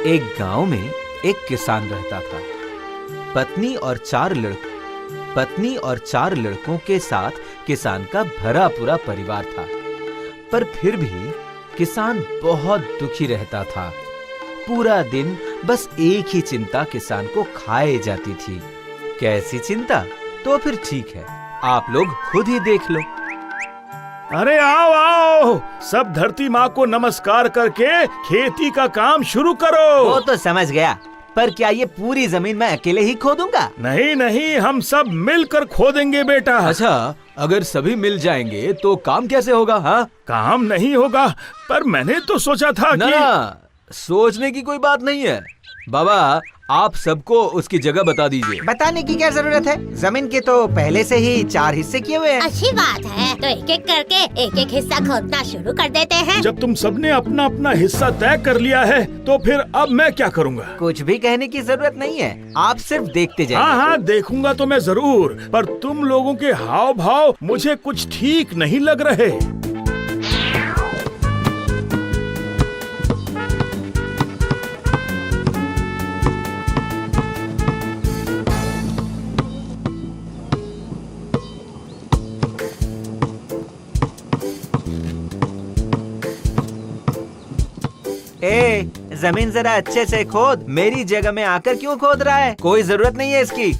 एक गांव में एक किसान रहता था। पत्नी और चार लड़कों के साथ किसान का भरा पूरा परिवार था। पर फिर भी किसान बहुत दुखी रहता था। पूरा दिन बस एक ही चिंता किसान को खाए जाती थी। कैसी चिंता? तो फिर ठीक है, आप लोग खुद ही देख लो। अरे आओ आओ, सब धरती माँ को नमस्कार करके खेती का काम शुरू करो। वो तो समझ गया, पर क्या ये पूरी जमीन मैं अकेले ही खोदूंगा? नहीं नहीं, हम सब मिलकर खोदेंगे बेटा। अच्छा, अगर सभी मिल जाएंगे तो काम कैसे होगा? हाँ, काम नहीं होगा, पर मैंने तो सोचा था ना, सोचने की कोई बात नहीं है। बाबा, आप सबको उसकी जगह बता दीजिए। बताने की क्या जरूरत है? जमीन के तो पहले से ही 4 हिस्से किए हुए हैं। अच्छी बात है, तो एक एक करके एक एक हिस्सा खोदना शुरू कर देते हैं। जब तुम सबने अपना अपना हिस्सा तय कर लिया है, तो फिर अब मैं क्या करूँगा? कुछ भी कहने की जरूरत नहीं है, आप सिर्फ देखते जाइए। हाँ हाँ, देखूंगा तो मैं जरूर, पर तुम लोगों के हाव भाव मुझे कुछ ठीक नहीं लग रहे। ए, जमीन जरा अच्छे से खोद। मेरी जगह में आकर क्यों खोद रहा है? कोई जरूरत नहीं है इसकी।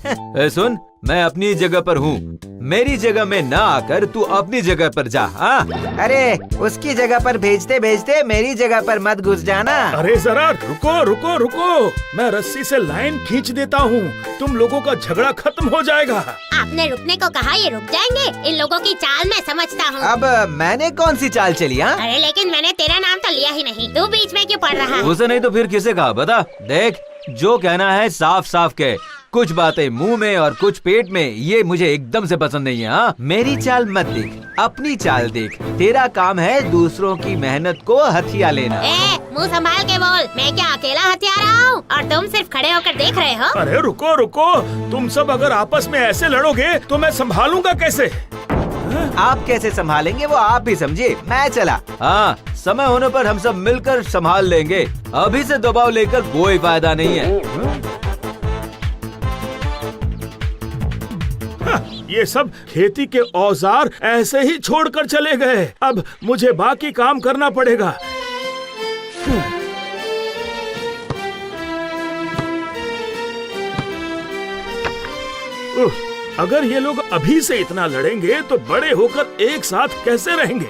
सुन, मैं अपनी जगह पर हूँ, मेरी जगह में ना आकर तू अपनी जगह पर जा। हाँ? अरे, उसकी जगह पर भेजते भेजते मेरी जगह पर मत घुस जाना। अरे जरा रुको रुको रुको, मैं रस्सी से लाइन खींच देता हूँ, तुम लोगों का झगड़ा खत्म हो जाएगा। आपने रुकने को कहा, ये रुक जाएंगे। इन लोगों की चाल मैं समझता हूँ। अब मैंने कौन सी चाल चली? हाँ, अरे लेकिन मैंने तेरा नाम तो लिया ही नहीं, तू बीच में क्यों पड़ रहा है? उसे नहीं तो फिर किसे कहा? बता। देख, जो कहना है साफ साफ कह। कुछ बातें मुंह में और कुछ पेट में, ये मुझे एकदम से पसंद नहीं है। हाँ? मेरी चाल मत देख, अपनी चाल देख। तेरा काम है दूसरों की मेहनत को हथिया लेना। ए, मुंह संभाल के बोल। मैं क्या अकेला हथिया रहा हूँ और तुम सिर्फ खड़े होकर देख रहे हो? अरे रुको रुको, तुम सब अगर आपस में ऐसे लड़ोगे तो मैं संभालूंगा कैसे? आप कैसे संभालेंगे वो आप ही समझिए। मैं चला। हाँ, समय होने पर हम सब मिलकर संभाल लेंगे। अभी से दबाव लेकर कोई फायदा नहीं है। ये सब खेती के औजार ऐसे ही छोड़कर चले गए। अब मुझे बाकी काम करना पड़ेगा। अगर ये लोग अभी से इतना लड़ेंगे तो बड़े होकर एक साथ कैसे रहेंगे?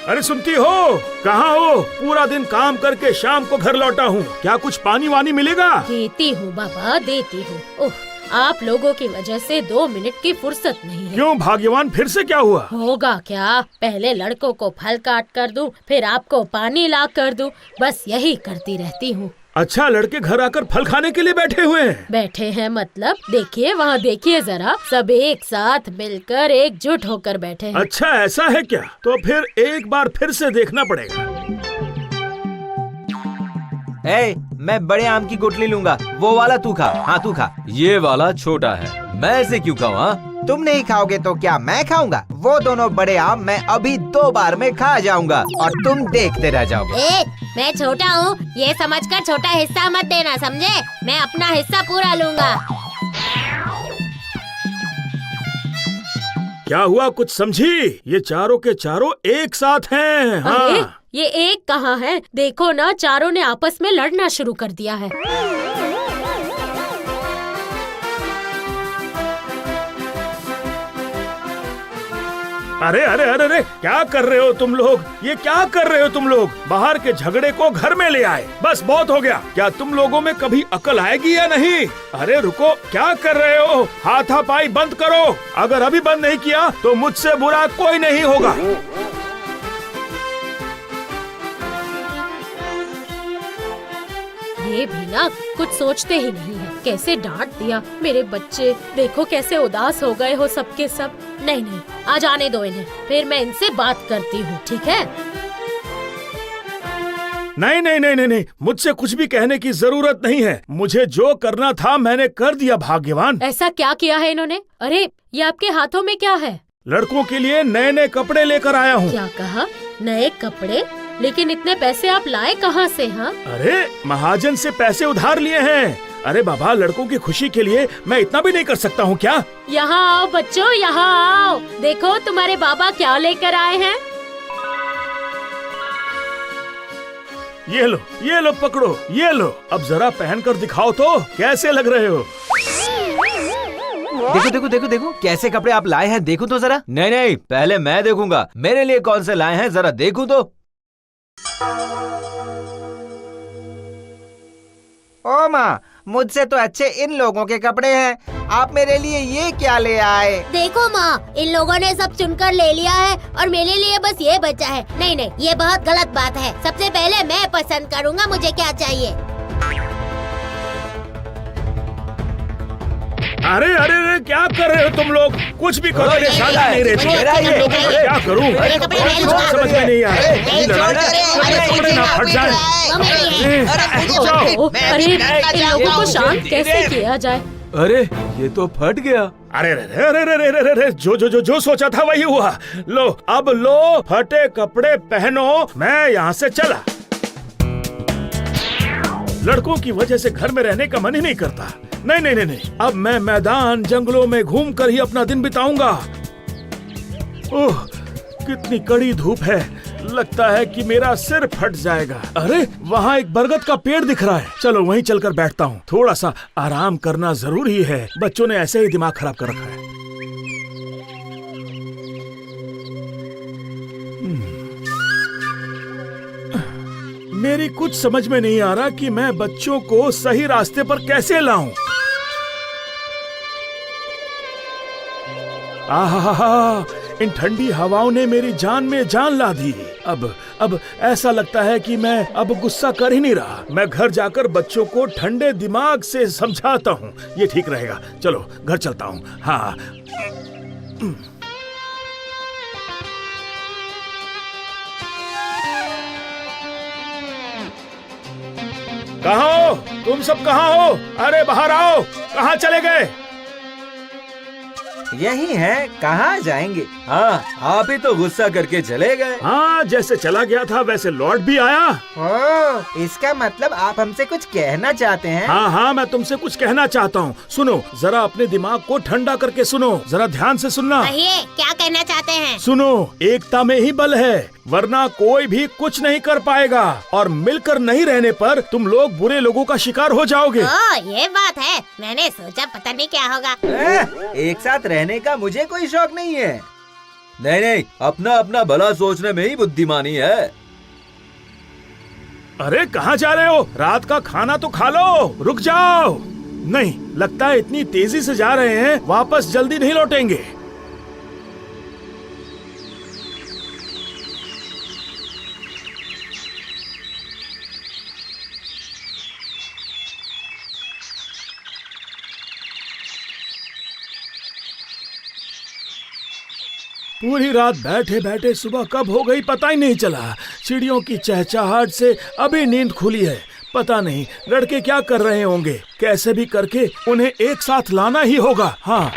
अरे सुनती हो? कहाँ हो? पूरा दिन काम करके शाम को घर लौटा हूँ, क्या कुछ पानी वानी मिलेगा? देती हूँ बाबा, देती हूँ। ओह, आप लोगों की वजह से 2 मिनट की फुर्सत नहीं है। क्यों भाग्यवान, फिर से क्या हुआ? होगा क्या? पहले लड़कों को फल काट कर दूं, फिर आपको पानी ला कर दूं, बस यही करती रहती हूँ। अच्छा, लड़के घर आकर फल खाने के लिए बैठे हुए हैं? बैठे हैं मतलब? देखिए वहाँ देखिए जरा, सब एक साथ मिलकर एकजुट होकर बैठे हैं। अच्छा ऐसा है क्या? तो फिर एक बार फिर से देखना पड़ेगा। ए, मैं बड़े आम की गुठली लूंगा, वो वाला तू खा। हाँ तू खा। ये वाला छोटा है, मैं इसे क्यों खाऊं? हाँ? तुम नहीं खाओगे तो क्या मैं खाऊंगा? वो दोनों बड़े आम मैं अभी 2 बार में खा जाऊंगा और तुम देखते रह जाओगे। ए, मैं छोटा हूँ, ये समझकर छोटा हिस्सा मत देना, समझे? मैं अपना हिस्सा पूरा लूंगा। क्या हुआ, कुछ समझी? ये चारों के चारों एक साथ हैं। हाँ। अरे, ये एक कहाँ है? देखो ना, चारों ने आपस में लड़ना शुरू कर दिया है। अरे अरे अरे अरे, क्या कर रहे हो तुम लोग? ये क्या कर रहे हो तुम लोग? बाहर के झगड़े को घर में ले आए, बस बहुत हो गया। क्या तुम लोगों में कभी अकल आएगी या नहीं? अरे रुको, क्या कर रहे हो? हाथापाई बंद करो। अगर अभी बंद नहीं किया तो मुझसे बुरा कोई नहीं होगा। ये भी ना कुछ सोचते ही नहीं है। कैसे डांट दिया। मेरे बच्चे देखो कैसे उदास हो गए हो सबके सब। नहीं नहीं, आज आने दो इन्हें, फिर मैं इनसे बात करती हूँ, ठीक है? नहीं नहीं नहीं नहीं नहीं, मुझसे कुछ भी कहने की जरूरत नहीं है। मुझे जो करना था मैंने कर दिया भाग्यवान। ऐसा क्या किया है इन्होंने? अरे, ये आपके हाथों में क्या है? लड़कों के लिए नए नए कपड़े लेकर आया हूँ। क्या कहा? नए कपड़े? लेकिन इतने पैसे आप लाए कहाँ से? हाँ, अरे महाजन से पैसे उधार लिए हैं। अरे बाबा, लड़कों की खुशी के लिए मैं इतना भी नहीं कर सकता हूँ क्या? यहाँ आओ बच्चों, यहाँ आओ। देखो तुम्हारे बाबा क्या लेकर आए हैं। ये लो पकड़ो, ये लो। अब जरा पहन कर दिखाओ तो कैसे लग रहे हो। देखो देखो देखो देखो कैसे कपड़े आप लाए हैं, देखो तो जरा। नहीं नहीं, पहले मैं देखूंगा मेरे लिए कौन से लाए हैं, जरा देखूं तो। ओ माँ, मुझसे तो अच्छे इन लोगों के कपड़े हैं, आप मेरे लिए ये क्या ले आए? देखो माँ, इन लोगों ने सब चुनकर ले लिया है और मेरे लिए बस ये बचा है। नहीं नहीं, ये बहुत गलत बात है। सबसे पहले मैं पसंद करूँगा मुझे क्या चाहिए। अरे अरे अरे, क्या कर रहे हो तुम लोग? कुछ भी करो, ये शादी नहीं रहे। तुम लोगों को क्या करूं? कुछ समझ में नहीं आ रहा। ये लड़ाई कपड़े ना फट जाए। अरे इन लोगों को शांत कैसे किया जाए? अरे ये तो फट गया। अरे अरे अरे अरे अरे अरे, जो सोचा था वही हुआ। लो अब लो, फटे कपड़े पहनो, मैं यहाँ से चला। लड़कों की वजह से घर में रहने का मन ही नहीं करता। नहीं नहीं नहीं नहीं, अब मैं मैदान जंगलों में घूम कर ही अपना दिन बिताऊंगा। ओह, कितनी कड़ी धूप है, लगता है कि मेरा सिर फट जाएगा। अरे वहाँ एक बरगद का पेड़ दिख रहा है, चलो वहीं चलकर बैठता हूँ। थोड़ा सा आराम करना जरूरी है, बच्चों ने ऐसे ही दिमाग खराब कर रखा है। मेरी कुछ समझ में नहीं आ रहा कि मैं बच्चों को सही रास्ते पर कैसे लाऊं। आहा, इन ठंडी हवाओं ने मेरी जान में जान ला दी। अब ऐसा लगता है कि मैं अब गुस्सा कर ही नहीं रहा। मैं घर जाकर बच्चों को ठंडे दिमाग से समझाता हूँ, ये ठीक रहेगा। चलो घर चलता हूँ। हाँ, कहाँ हो तुम सब? कहाँ हो? अरे बाहर आओ, कहाँ चले गए? यही है, कहाँ जाएंगे? हाँ, आप ही तो गुस्सा करके चले गए। हाँ, जैसे चला गया था वैसे लौट भी आया। ओह, इसका मतलब आप हमसे कुछ कहना चाहते हैं? हाँ हाँ, मैं तुमसे कुछ कहना चाहता हूँ। सुनो, जरा अपने दिमाग को ठंडा करके सुनो, जरा ध्यान से सुनना। कहिए, क्या कहना चाहते हैं? सुनो, एकता में ही बल है, वरना कोई भी कुछ नहीं कर पाएगा। और मिलकर नहीं रहने पर तुम लोग बुरे लोगों का शिकार हो जाओगे। ये बात है, मैंने सोचा पता नहीं क्या होगा। एक साथ रहने का मुझे कोई शौक नहीं है। नहीं नहीं, अपना अपना भला सोचने में ही बुद्धिमानी है। अरे कहाँ जा रहे हो? रात का खाना तो खा लो, रुक जाओ। नहीं, लगता है इतनी तेजी से जा रहे हैं, वापस जल्दी नहीं लौटेंगे। पूरी रात बैठे बैठे सुबह कब हो गई पता ही नहीं चला। चिड़ियों की चहचहाहट से अभी नींद खुली है। पता नहीं लड़के क्या कर रहे होंगे, कैसे भी करके उन्हें एक साथ लाना ही होगा। हाँ,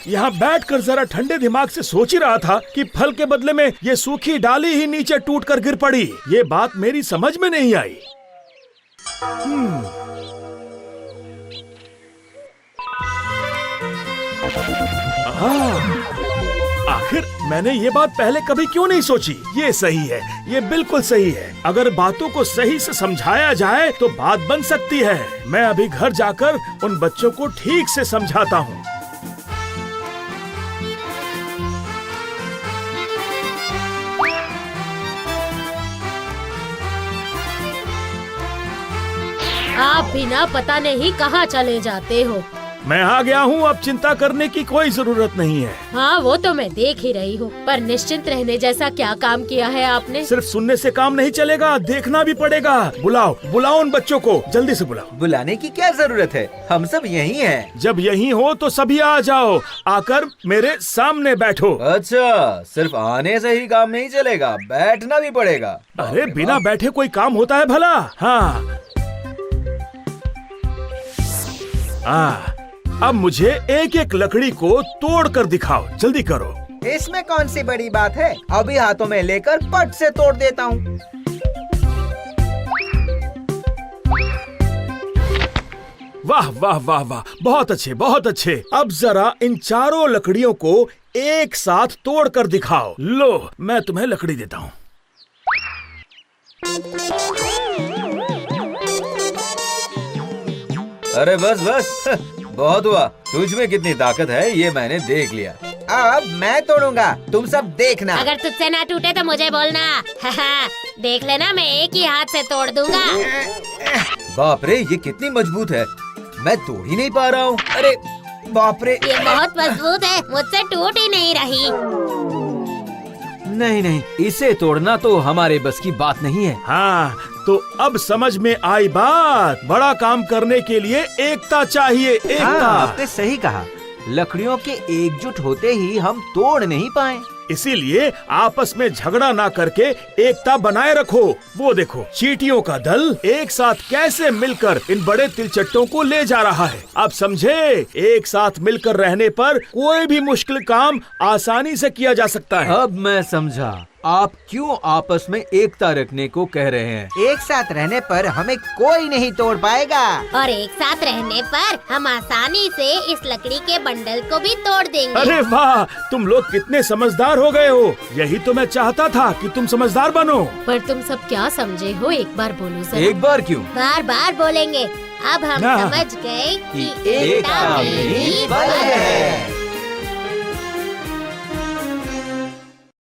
यहाँ बैठकर जरा ठंडे दिमाग से सोच ही रहा था कि फल के बदले में ये सूखी डाली ही नीचे टूटकर गिर पड़ी। ये बात मेरी समझ में नहीं आई। आखिर मैंने ये बात पहले कभी क्यों नहीं सोची? ये सही है, ये बिल्कुल सही है। अगर बातों को सही से समझाया जाए तो बात बन सकती है। मैं अभी घर जाकर उन बच्चों को ठीक से समझाता हूँ। आप बिना पता नहीं कहाँ चले जाते हो। मैं आ गया हूँ, अब चिंता करने की कोई जरूरत नहीं है। हाँ, वो तो मैं देख ही रही हूँ, पर निश्चिंत रहने जैसा क्या काम किया है आपने? सिर्फ सुनने से काम नहीं चलेगा, देखना भी पड़ेगा। बुलाओ बुलाओ उन बच्चों को, जल्दी से बुलाओ। बुलाने की क्या जरूरत है, हम सब यहीं हैं। जब यहीं हो तो सभी आ जाओ, आकर मेरे सामने बैठो। अच्छा, सिर्फ आने से ही काम नहीं चलेगा, बैठना भी पड़ेगा। अरे बिना बैठे कोई काम होता है भला? हाँ, अब मुझे एक एक लकड़ी को तोड़ कर दिखाओ, जल्दी करो। इसमें कौन सी बड़ी बात है, अभी हाथों में लेकर पट से तोड़ देता हूँ। वाह वाह वाह वाह, बहुत अच्छे बहुत अच्छे। अब जरा इन चारों लकड़ियों को एक साथ तोड़ कर दिखाओ। लो, मैं तुम्हें लकड़ी देता हूँ। अरे बस बस, बहुत हुआ। तुझ में कितनी ताकत है ये मैंने देख लिया। अब मैं तोड़ूंगा, तुम सब देखना। अगर तुझसे ना टूटे तो मुझे बोलना। देख लेना, मैं एक ही हाथ से तोड़ दूंगा। बाप रे, ये कितनी मजबूत है, मैं तोड़ ही नहीं पा रहा हूँ। अरे बाप रे, ये बहुत मजबूत है, मुझसे टूट ही नहीं रही। नहीं नहीं, इसे तोड़ना तो हमारे बस की बात नहीं है। हाँ, तो अब समझ में आई बात। बड़ा काम करने के लिए एकता चाहिए, एकता। हाँ, आपने सही कहा। लकड़ियों के एकजुट होते ही हम तोड़ नहीं पाए। इसीलिए आपस में झगड़ा ना करके एकता बनाए रखो। वो देखो, चींटियों का दल एक साथ कैसे मिलकर इन बड़े तिलचट्टों को ले जा रहा है। अब समझे, एक साथ मिलकर रहने पर कोई भी मुश्किल काम आसानी से किया जा सकता है। अब मैं समझा आप क्यों आपस में एकता रखने को कह रहे हैं। एक साथ रहने पर हमें कोई नहीं तोड़ पाएगा। और एक साथ रहने पर हम आसानी से इस लकड़ी के बंडल को भी तोड़ देंगे। अरे वाह, तुम लोग कितने समझदार हो गए हो। यही तो मैं चाहता था कि तुम समझदार बनो। पर तुम सब क्या समझे हो, एक बार बोलो जरा। एक बार क्यों, बार बार बोलेंगे। अब हम ना। समझ गए कि एकता में ही बल है।